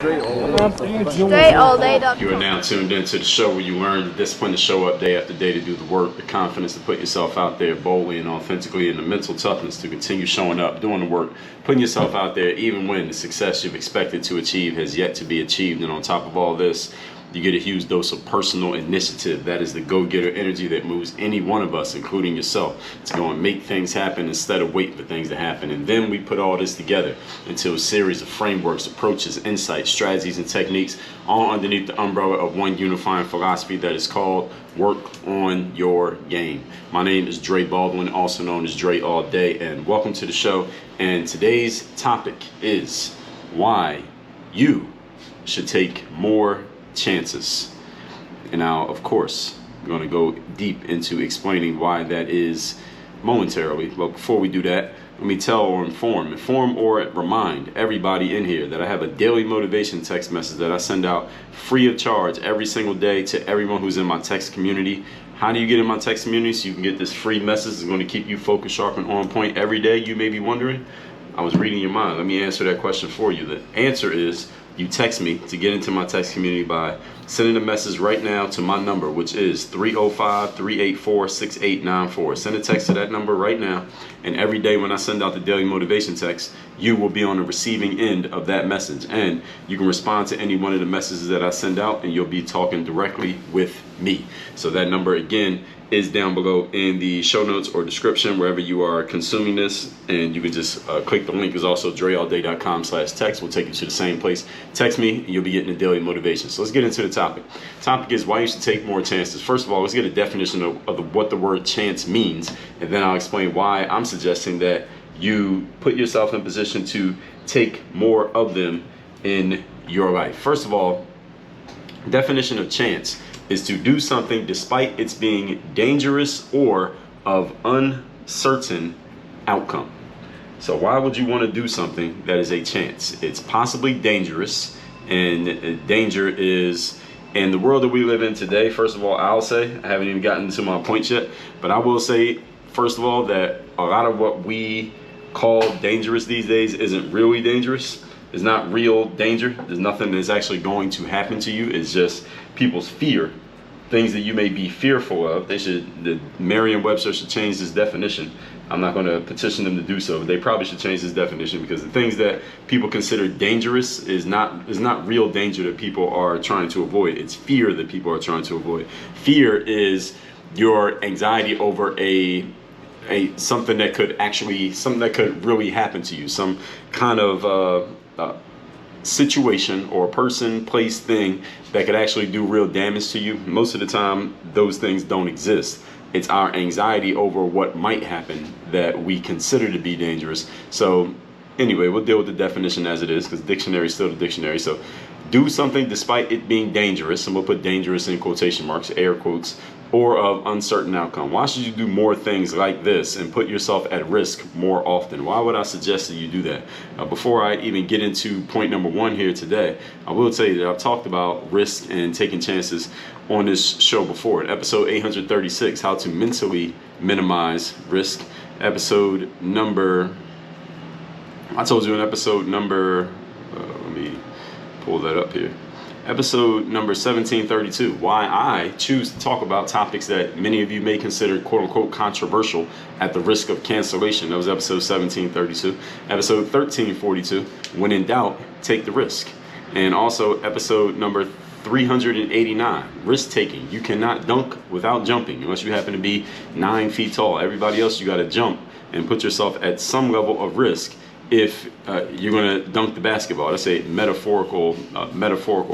Straight You are now tuned into the show where you learn the discipline to show up day after day to do the work, the confidence to put yourself out there boldly and authentically, and the mental toughness to continue showing up, doing the work, putting yourself out there even when the success you've expected to achieve has yet to be achieved. And on top of all this, you get a huge dose of personal initiative. That is the go-getter energy that moves any one of us, including yourself, to go and make things happen instead of waiting for things to happen. And then we put all this together into a series of frameworks, approaches, insights, strategies, and techniques, all underneath the umbrella of one unifying philosophy that is called work on your game. My name is Dre Baldwin, also known as Dre All Day, and welcome to the show. And today's topic is why you should take more chances. And now, of course, we're going to go deep into explaining why that is momentarily. But before we do that, let me tell or inform or remind everybody in here that I have a daily motivation text message that I send out free of charge every single day to everyone who's in my text community. How do you get in my text community so you can get this free message that's going to keep you focused, sharp, and on point every day? You may be wondering. I was reading your mind. Let me answer that question for you. The answer is you text me to get into my text community by sending a message right now to my number, which is 305-384-6894. Send a text to that number right now, and every day when I send out the daily motivation text, you will be on the receiving end of that message, and you can respond to any one of the messages that I send out, and you'll be talking directly with me. So that number again is down below in the show notes or description wherever you are consuming this, and you can just click the link. Is also dreallday.com/text. Will take you to the same place. Text me and you'll be getting the daily motivation. So let's get into the topic. Topic is why you should take more chances. First of all, let's get a definition of what the word chance means, and then I'll explain why I'm suggesting that you put yourself in position to take more of them in your life. First of all, definition of chance is to do something despite its being dangerous or of uncertain outcome. So why would you want to do something that is a chance? It's possibly dangerous, and danger is, in the world that we live in today, first of all, I'll say, I haven't even gotten to my points yet, but I will say, first of all, that a lot of what we call dangerous these days isn't really dangerous. It's not real danger. There's nothing that's actually going to happen to you. It's just people's fear, things that you may be fearful of. The Merriam-Webster should change this definition. I'm not going to petition them to do so, but they probably should change this definition, because the things that people consider dangerous is not real danger that people are trying to avoid. It's fear that people are trying to avoid. Fear is your anxiety over something that could really happen to you, some kind of situation or person, place, thing that could actually do real damage to you. Most of the time, those things don't exist. It's our anxiety over what might happen that we consider to be dangerous. So anyway, we'll deal with the definition as it is, because dictionary is still the dictionary. So do something despite it being dangerous, and we'll put dangerous in quotation marks, air quotes, or of uncertain outcome. Why should you do more things like this and put yourself at risk more often? Why would I suggest that you do that? Before I even get into point number one here today, I will tell you that I've talked about risk and taking chances on this show before. In episode 836, how to mentally minimize risk. Episode number, I told you in episode number, let me pull that up here. Episode number 1732, why I choose to talk about topics that many of you may consider quote unquote controversial at the risk of cancellation. That was episode 1732. Episode 1342, when in doubt, take the risk. And also episode number 389, risk taking. You cannot dunk without jumping unless you happen to be 9 feet tall. Everybody else, you got to jump and put yourself at some level of risk if you're going to dunk the basketball. That's a metaphorical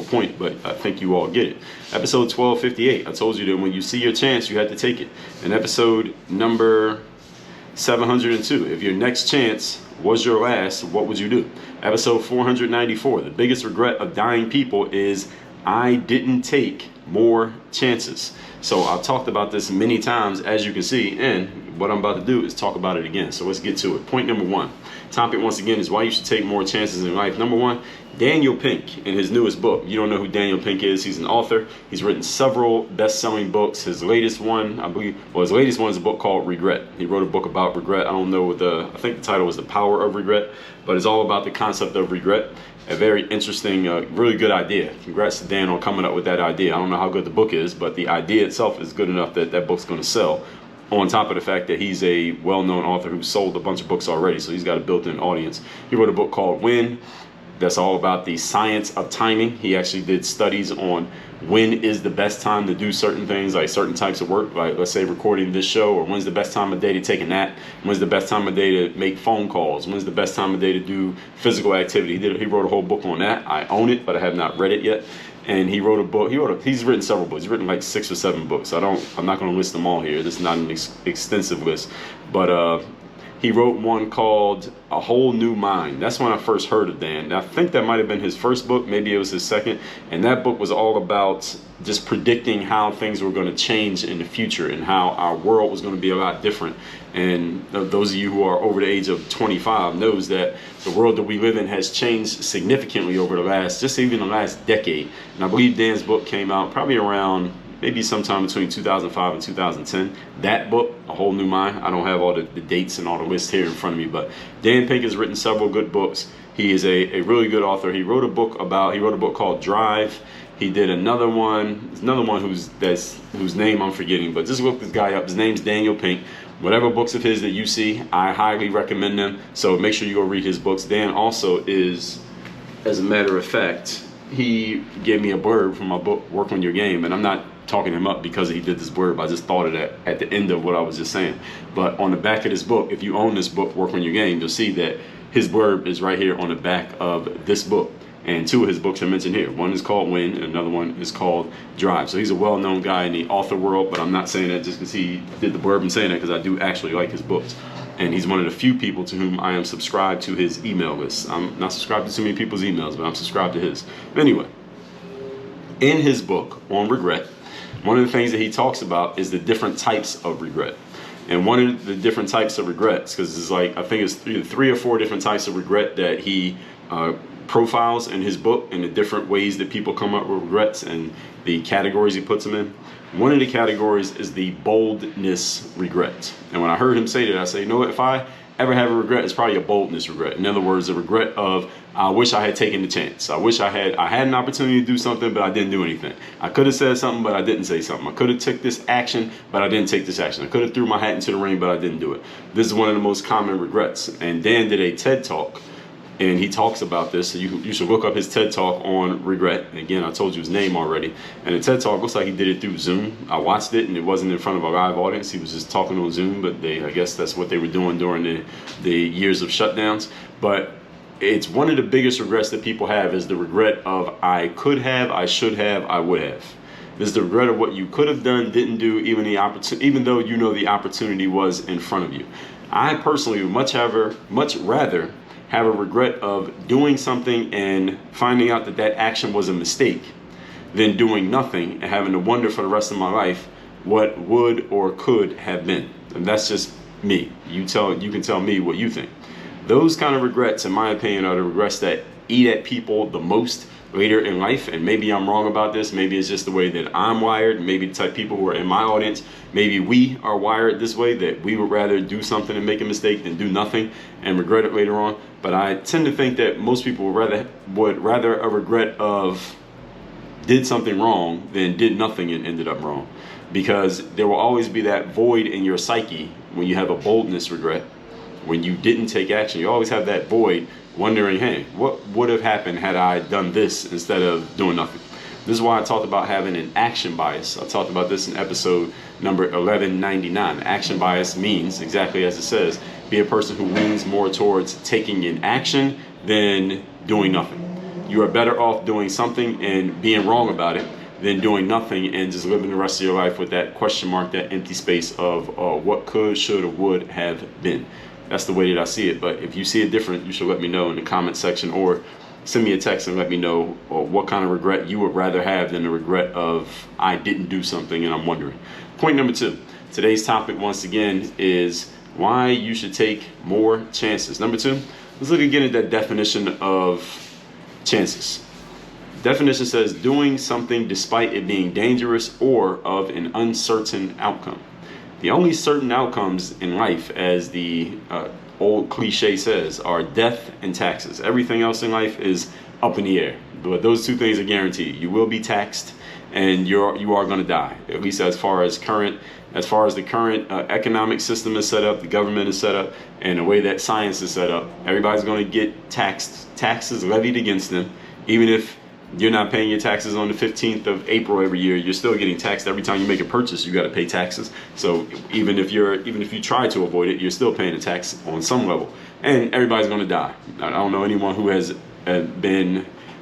point, but I think you all get it. Episode 1258, I told you that when you see your chance, you had to take it. And episode number 702, if your next chance was your last, what would you do? Episode 494, the biggest regret of dying people is I didn't take more chances. So I've talked about this many times, as you can see, and what I'm about to do is talk about it again. So let's get to it. Point number one. Topic once again is why you should take more chances in life. Number one, Daniel Pink in his newest book. You don't know who Daniel Pink is. He's an author. He's written several best-selling books. His latest one, his latest one is a book called Regret. He wrote a book about regret. I don't know I think the title was The Power of Regret, but it's all about the concept of regret. a very interesting, really good idea. Congrats to Dan on coming up with that idea. I don't know how good the book is, but the idea itself is good enough that that book's going to sell. On top of the fact that he's a well-known author who's sold a bunch of books already, so he's got a built-in audience. He wrote a book called When. That's all about the science of timing. He actually did studies on when is the best time to do certain things, like certain types of work, like let's say recording this show, or when's the best time of day to take a nap, when's the best time of day to make phone calls, when's the best time of day to do physical activity. He wrote a whole book on that. I own it, but I have not read it yet. And he wrote a book. He's written several books. He's written like 6 or 7 books. I'm not going to list them all here. This is not an extensive list, but he wrote one called A Whole New Mind. That's when I first heard of Dan. I think that might have been his first book. Maybe it was his second. And that book was all about just predicting how things were going to change in the future and how our world was going to be a lot different. And those of you who are over the age of 25 knows that the world that we live in has changed significantly over the last decade. And I believe Dan's book came out probably around maybe sometime between 2005 and 2010. That book, A Whole New Mind, I don't have all the dates and all the lists here in front of me, but Dan Pink has written several good books. He is a really good author. He wrote a book called Drive. He did another one whose name I'm forgetting, but just look this guy up. His name's Daniel Pink. Whatever books of his that you see, I highly recommend them. So make sure you go read his books. Dan also is, as a matter of fact, he gave me a blurb from my book, Work on Your Game, and I'm not talking him up because he did this blurb. I just thought of that at the end of what I was just saying. But on the back of this book, if you own this book, Work on Your Game, you'll see that his blurb is right here on the back of this book. And 2 of his books are mentioned here. One is called When, and another one is called Drive. So he's a well-known guy in the author world, but I'm not saying that just because he did the blurb and saying that, because I do actually like his books. And he's one of the few people to whom I am subscribed to his email list. I'm not subscribed to too many people's emails, but I'm subscribed to his. Anyway, in his book on regret, one of the things that he talks about is the different types of regret. And one of the different types of regrets, because it's like, I think it's 3 or 4 different types of regret that he profiles in his book, and the different ways that people come up with regrets and the categories he puts them in. One of the categories is the boldness regret. And when I heard him say that, I say, you know what, if I ever have a regret, it's probably a boldness regret. In other words, a regret of, I wish I had taken the chance. I wish I had an opportunity to do something, but I didn't do anything. I could have said something, but I didn't say something. I could have took this action, but I didn't take this action. I could have threw my hat into the ring, but I didn't do it. This is one of the most common regrets. And Dan did a TED Talk, and he talks about this. So you should look up his TED Talk on regret. And again, I told you his name already. And the TED Talk looks like he did it through Zoom. I watched it, and it wasn't in front of a live audience. He was just talking on Zoom, but I guess that's what they were doing during the years of shutdowns. But it's one of the biggest regrets that people have, is the regret of, I could have, I should have, I would have. This is the regret of what you could have done, didn't do, even though you know the opportunity was in front of you. I personally would much rather have a regret of doing something and finding out that action was a mistake than doing nothing and having to wonder for the rest of my life what would or could have been. And that's just me. You can tell me what you think. Those kind of regrets, in my opinion, are the regrets that eat at people the most later in life. And maybe I'm wrong about this. Maybe it's just the way that I'm wired. Maybe the type of people who are in my audience, maybe we are wired this way, that we would rather do something and make a mistake than do nothing and regret it later on. But I tend to think that most people would rather a regret of did something wrong than did nothing and ended up wrong. Because there will always be that void in your psyche when you have a boldness regret. When you didn't take action, you always have that void wondering, hey, what would have happened had I done this instead of doing nothing? This is why I talked about having an action bias. I talked about this in episode number 1199. Action bias means, exactly as it says, be a person who leans more towards taking an action than doing nothing. You are better off doing something and being wrong about it than doing nothing and just living the rest of your life with that question mark, that empty space of what could, should, or would have been. That's the way that I see it. But if you see it different, you should let me know in the comment section, or send me a text and let me know what kind of regret you would rather have than the regret of I didn't do something and I'm wondering. Point number 2. Today's topic, once again, is why you should take more chances. Number 2, let's look again at that definition of chances. Definition says doing something despite it being dangerous or of an uncertain outcome. The only certain outcomes in life, as the old cliche says, are death and taxes. Everything else in life is up in the air. But those two things are guaranteed. You will be taxed, and you are going to die. At least as far as the current economic system is set up, the government is set up, and the way that science is set up, everybody's going to get taxes levied against them. Even if you're not paying your taxes on the 15th of April every year, you're still getting taxed every time you make a purchase. You got to pay taxes. So even if you try to avoid it, you're still paying a tax on some level. And everybody's going to die. I don't know anyone who has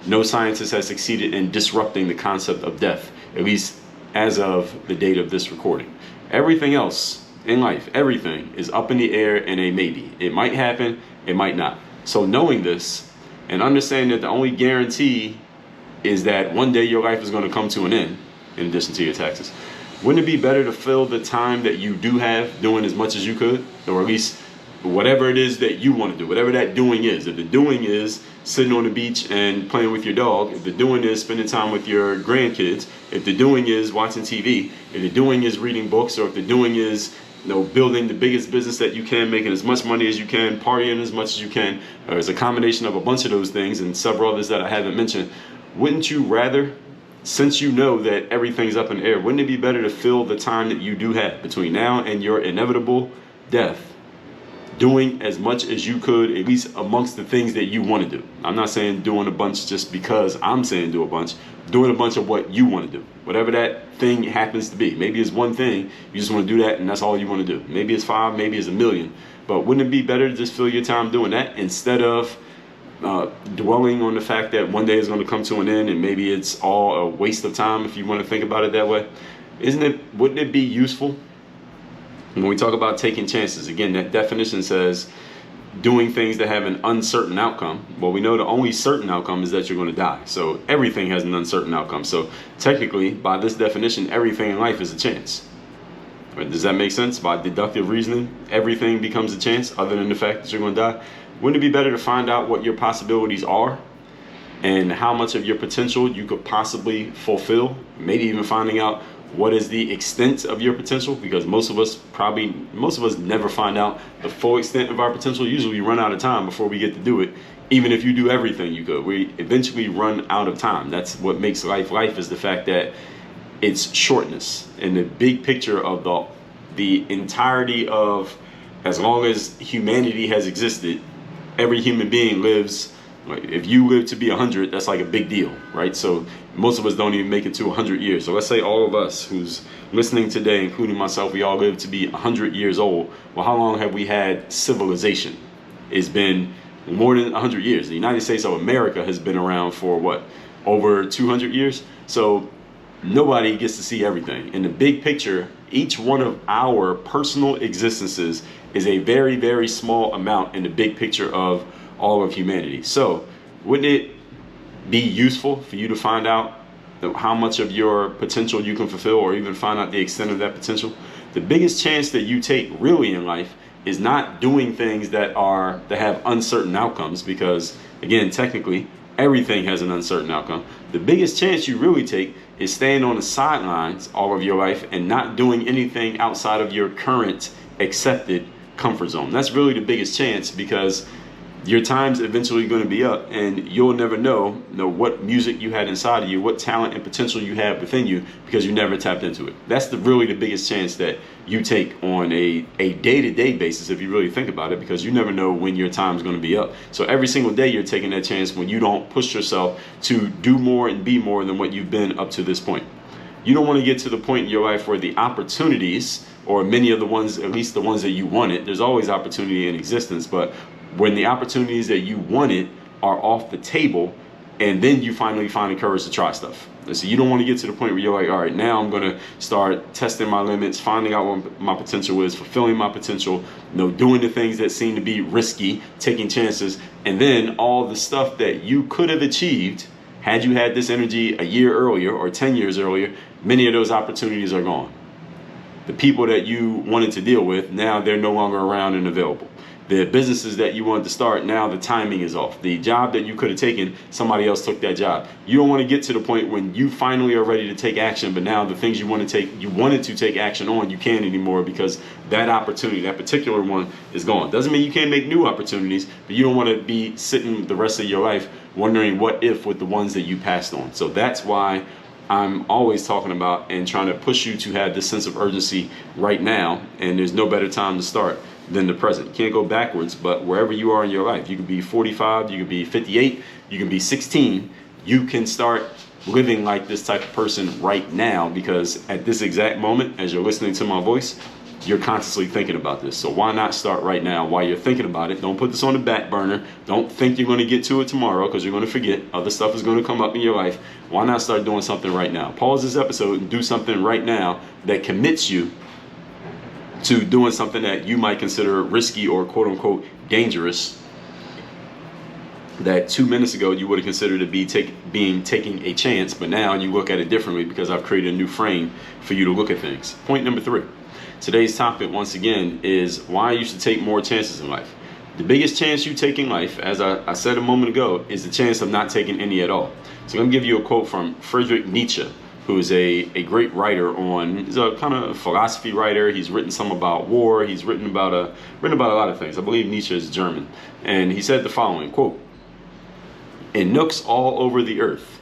no scientist has succeeded in disrupting the concept of death, at least as of the date of this recording. Everything else in life, everything is up in the air and a maybe. It might happen, it might not. So knowing this and understanding that the only guarantee is that one day your life is going to come to an end, in addition to your taxes, wouldn't it be better to fill the time that you do have doing as much as you could, or at least whatever it is that you want to do, whatever that doing is? If the doing is sitting on the beach and playing with your dog, if the doing is spending time with your grandkids, if the doing is watching TV, if the doing is reading books, or if the doing is building the biggest business that you can, making as much money as you can, partying as much as you can, or as a combination of a bunch of those things and several others that I haven't mentioned, wouldn't you rather, since you know that everything's up in the air, wouldn't it be better to fill the time that you do have between now and your inevitable death doing as much as you could, at least amongst the things that you want to do? I'm not saying doing a bunch just because I'm saying do a bunch. Doing a bunch of what you want to do, whatever that thing happens to be. Maybe it's one thing, you just want to do that and that's all you want to do. Maybe it's 5, maybe it's 1,000,000. But wouldn't it be better to just fill your time doing that instead of dwelling on the fact that one day is going to come to an end and maybe it's all a waste of time, if you want to think about it that way? Wouldn't it be useful? When we talk about taking chances, again, that definition says doing things that have an uncertain outcome. Well, we know the only certain outcome is that you're going to die. So everything has an uncertain outcome. So technically, by this definition, everything in life is a chance. Right? Does that make sense? By deductive reasoning, everything becomes a chance other than the fact that you're going to die. Wouldn't it be better to find out what your possibilities are and how much of your potential you could possibly fulfill? Maybe even finding out what is the extent of your potential, because most of us never find out the full extent of our potential. Usually we run out of time before we get to do it. Even if you do everything you could, we eventually run out of time. That's what makes life is the fact that it's shortness. And the big picture of the entirety of, as long as humanity has existed, every human being lives. If you live to be 100, that's like a big deal, right? So most of us don't even make it to 100 years. So let's say all of us who's listening today, including myself, we all live to be 100 years old. Well, how long have we had civilization? It's been more than 100 years. The United States of America has been around for what, over 200 years? So nobody gets to see everything. In the big picture, each one of our personal existences is a very, very small amount in the big picture of all of humanity. So wouldn't it be useful for you to find out how much of your potential you can fulfill, or even find out the extent of that potential? The biggest chance that you take really in life is not doing things that have uncertain outcomes, because again, technically everything has an uncertain outcome. The biggest chance you really take is staying on the sidelines all of your life and not doing anything outside of your current accepted comfort zone. That's really the biggest chance, because your time's eventually going to be up, and you'll never know what music you had inside of you, what talent and potential you have within you, because you never tapped into it. That's really the biggest chance that you take on a day-to-day basis, if you really think about it, because you never know when your time's going to be up. So every single day you're taking that chance when you don't push yourself to do more and be more than what you've been up to this point. You don't want to get to the point in your life where the opportunities, or many of the ones, at least the ones that you wanted, there's always opportunity in existence, but when the opportunities that you wanted are off the table, and then you finally find the courage to try stuff. So you don't want to get to the point where you're like, all right, now I'm going to start testing my limits, finding out what my potential is, fulfilling my potential, doing the things that seem to be risky, taking chances, and then all the stuff that you could have achieved had you had this energy a year earlier or 10 years earlier, many of those opportunities are gone. The people that you wanted to deal with, now they're no longer around and available. The businesses that you wanted to start, now the timing is off. The job that you could have taken, somebody else took that job. You don't want to get to the point when you finally are ready to take action, but now the things you wanted to take action on, you can't anymore, because that opportunity, that particular one, is gone. Doesn't mean you can't make new opportunities, but you don't want to be sitting the rest of your life wondering what if with the ones that you passed on. So that's why I'm always talking about and trying to push you to have this sense of urgency right now. And there's no better time to start than the present. You can't go backwards, but wherever you are in your life, you could be 45, you could be 58, you can be 16, you can start living like this type of person right now, because at this exact moment, as you're listening to my voice, you're consciously thinking about this. So why not start right now while you're thinking about it? Don't put this on the back burner. Don't think you're going to get to it tomorrow, because you're going to forget. Other stuff is going to come up in your life. Why not start doing something right now? Pause this episode and do something right now that commits you to doing something that you might consider risky or quote unquote dangerous, that 2 minutes ago you would have considered to be taking a chance, but now you look at it differently because I've created a new frame for you to look at things. Point number 3. Today's topic, once again, is why you should take more chances in life. The biggest chance you take in life, as I said a moment ago, is the chance of not taking any at all. So I'm going to give you a quote from Friedrich Nietzsche, who is a great writer he's a kind of philosophy writer. He's written some about war. He's written about a lot of things. I believe Nietzsche is German. And he said the following, quote, "In nooks all over the earth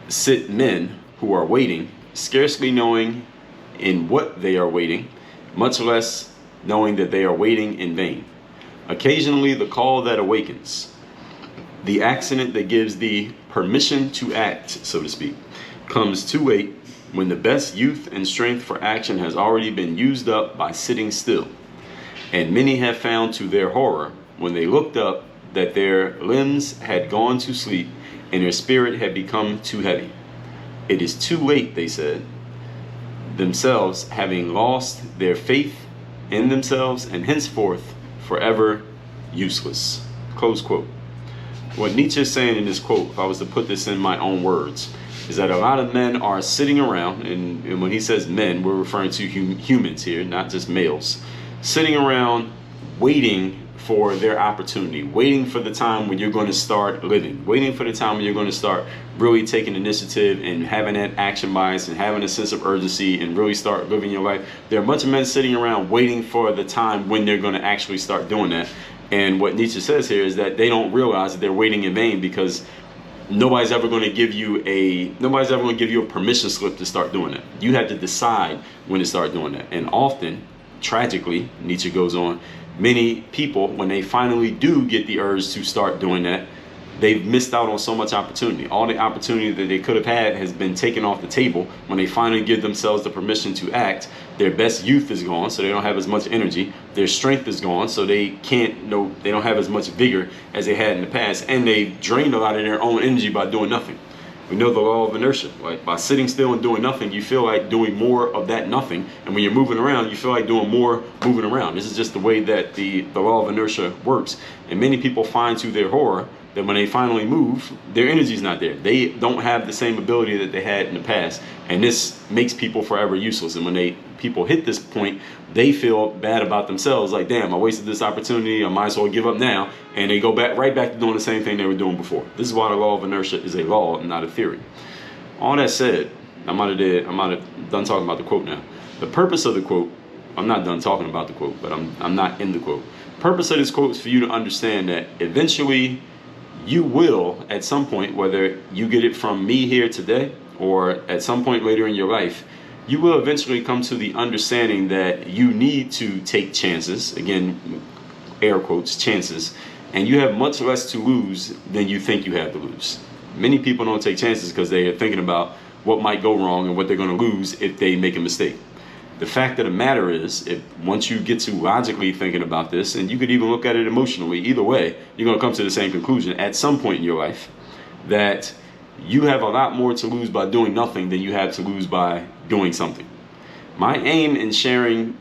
sit men who are waiting, scarcely knowing in what they are waiting, much less knowing that they are waiting in vain. Occasionally the call that awakens, the accident that gives the permission to act, so to speak, comes too late, when the best youth and strength for action has already been used up by sitting still. And many have found to their horror, when they looked up, that their limbs had gone to sleep and their spirit had become too heavy. It is too late, they said, themselves having lost their faith in themselves and henceforth forever useless." Close quote. What Nietzsche is saying in this quote, if I was to put this in my own words, is that a lot of men are sitting around, and when he says men, we're referring to humans here, not just males, sitting around waiting for their opportunity, waiting for the time when you're going to start living, waiting for the time when you're going to start really taking initiative and having that action bias and having a sense of urgency and really start living your life. There are a bunch of men sitting around waiting for the time when they're going to actually start doing that. And what Nietzsche says here is that they don't realize that they're waiting in vain, because nobody's ever going to give you a permission slip to start doing that. You have to decide when to start doing that. And often, tragically, Nietzsche goes on, many people, when they finally do get the urge to start doing that, they've missed out on so much opportunity. All the opportunity that they could have had has been taken off the table. When they finally give themselves the permission to act, their best youth is gone, so they don't have as much energy. Their strength is gone, so they don't have as much vigor as they had in the past, and they drained a lot of their own energy by doing nothing. We know the law of inertia. Like, by sitting still and doing nothing, you feel like doing more of that nothing. And when you're moving around, you feel like doing more moving around. This is just the way that the law of inertia works. And many people find to their horror that when they finally move, their energy's not there. They don't have the same ability that they had in the past. And this makes people forever useless. And when people hit this point, they feel bad about themselves. Like, damn, I wasted this opportunity. I might as well give up now. And they go right back to doing the same thing they were doing before. This is why the law of inertia is a law and not a theory. All that said, I might have done talking about the quote now. The purpose of the quote, I'm not done talking about the quote, but I'm not in the quote. Purpose of this quote is for you to understand that eventually you will, at some point, whether you get it from me here today or at some point later in your life, you will eventually come to the understanding that you need to take chances, again, air quotes, chances, and you have much less to lose than you think you have to lose. Many people don't take chances because they are thinking about what might go wrong and what they're going to lose if they make a mistake. The fact of the matter is, once you get to logically thinking about this, and you could even look at it emotionally, either way, you're going to come to the same conclusion at some point in your life, that you have a lot more to lose by doing nothing than you have to lose by doing something. My aim in sharing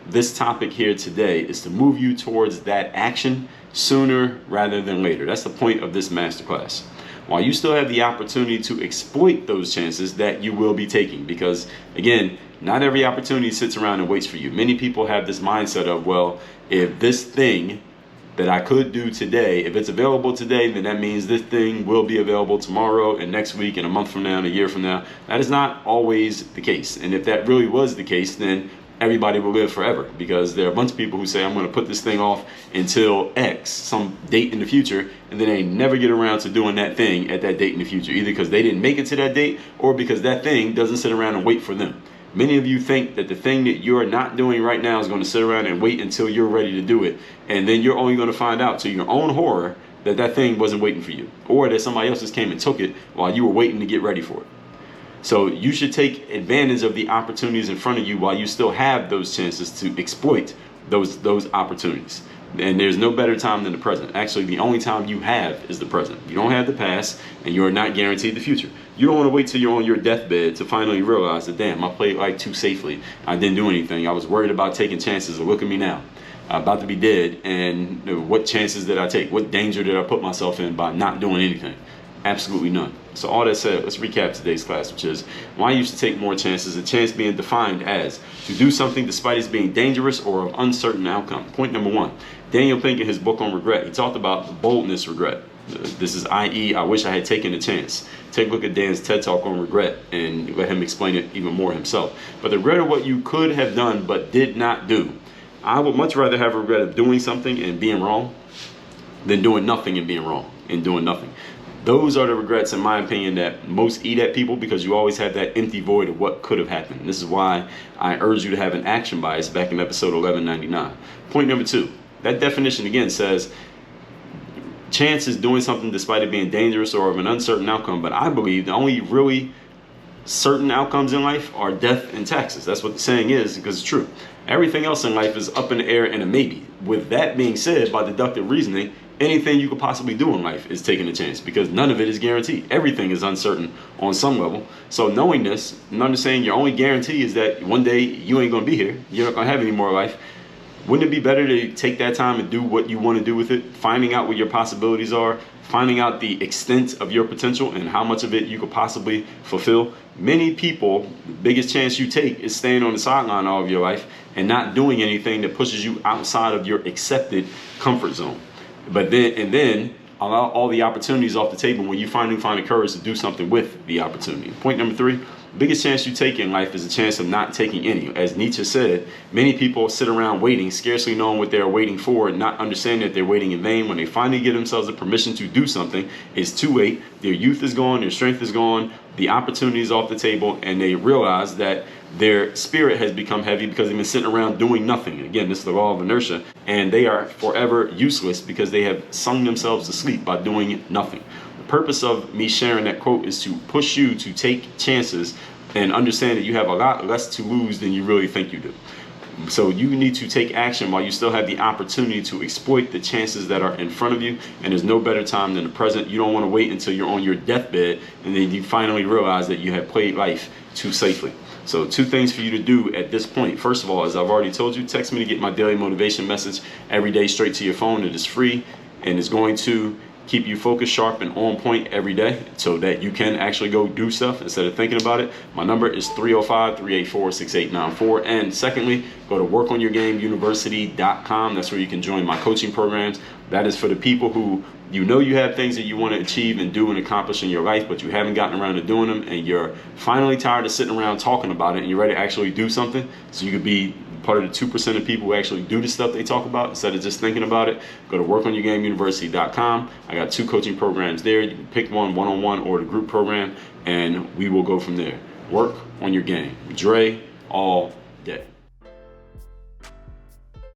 this topic here today is to move you towards that action sooner rather than later. That's the point of this masterclass. While you still have the opportunity to exploit those chances that you will be taking, because again, not every opportunity sits around and waits for you. Many people have this mindset of, well, if this thing that I could do today, if it's available today, then that means this thing will be available tomorrow and next week and a month from now and a year from now. That is not always the case. And if that really was the case, then everybody will live forever, because there are a bunch of people who say, I'm going to put this thing off until X, some date in the future, and then they never get around to doing that thing at that date in the future, either because they didn't make it to that date or because that thing doesn't sit around and wait for them. Many of you think that the thing that you're not doing right now is going to sit around and wait until you're ready to do it, and then you're only going to find out to your own horror that that thing wasn't waiting for you, or that somebody else just came and took it while you were waiting to get ready for it. So you should take advantage of the opportunities in front of you while you still have those chances to exploit those opportunities. And there's no better time than the present. Actually, the only time you have is the present. You don't have the past, and you are not guaranteed the future. You don't want to wait till you're on your deathbed to finally realize that, damn, I played life too safely. I didn't do anything. I was worried about taking chances, and look at me now. I'm about to be dead, and what chances did I take? What danger did I put myself in by not doing anything? Absolutely none. So all that said, let's recap today's class, which is why you should take more chances. A chance being defined as to do something despite it being dangerous or of uncertain outcome. Point number one, Daniel Pink in his book on regret, he talked about boldness regret. This is i.e. I wish I had taken a chance. Take a look at Dan's TED Talk on regret and let him explain it even more himself. But the regret of what you could have done but did not do. I would much rather have a regret of doing something and being wrong than doing nothing and being wrong and doing nothing. Those are the regrets, in my opinion, that most eat at people, because you always have that empty void of what could have happened. This is why I urge you to have an action bias back in episode 1199. Point number two, that definition again says chance is doing something despite it being dangerous or of an uncertain outcome. But I believe the only really certain outcomes in life are death and taxes. That's what the saying is, because it's true. Everything else in life is up in the air and a maybe. With that being said, by deductive reasoning, anything you could possibly do in life is taking a chance, because none of it is guaranteed. Everything is uncertain on some level. So knowing this and understanding your only guarantee is that one day you ain't going to be here. You're not going to have any more life. Wouldn't it be better to take that time and do what you want to do with it, finding out what your possibilities are, finding out the extent of your potential and how much of it you could possibly fulfill? Many people, the biggest chance you take is staying on the sideline all of your life and not doing anything that pushes you outside of your accepted comfort zone. But then allow all the opportunities off the table when you finally find the courage to do something with the opportunity. Point number three, biggest chance you take in life is a chance of not taking any. As Nietzsche said, many people sit around waiting, scarcely knowing what they're waiting for, not understanding that they're waiting in vain. When they finally give themselves the permission to do something, it's too late. Their youth is gone, their strength is gone, the opportunity is off the table, and they realize that their spirit has become heavy because they've been sitting around doing nothing. Again, this is the law of inertia, and they are forever useless because they have sung themselves to sleep by doing nothing. The purpose of me sharing that quote is to push you to take chances and understand that you have a lot less to lose than you really think you do. So you need to take action while you still have the opportunity to exploit the chances that are in front of you, and there's no better time than the present. You don't want to wait until you're on your deathbed and then you finally realize that you have played life too safely. So 2 things for you to do at this point. First of all, as I've already told you, text me to get my daily motivation message every day straight to your phone. It is free and it's going to keep you focused, sharp, and on point every day so that you can actually go do stuff instead of thinking about it. My number is 305-384-6894. And secondly, go to workonyourgameuniversity.com. That's where you can join my coaching programs. That is for the people who you know you have things that you want to achieve and do and accomplish in your life, but you haven't gotten around to doing them, and you're finally tired of sitting around talking about it and you're ready to actually do something so you could be part of the 2% of people who actually do the stuff they talk about instead of just thinking about it. Go to workonyourgameuniversity.com. I got 2 coaching programs there. You can pick one-on-one or the group program, and we will go from there. Work on your game. Dre all day.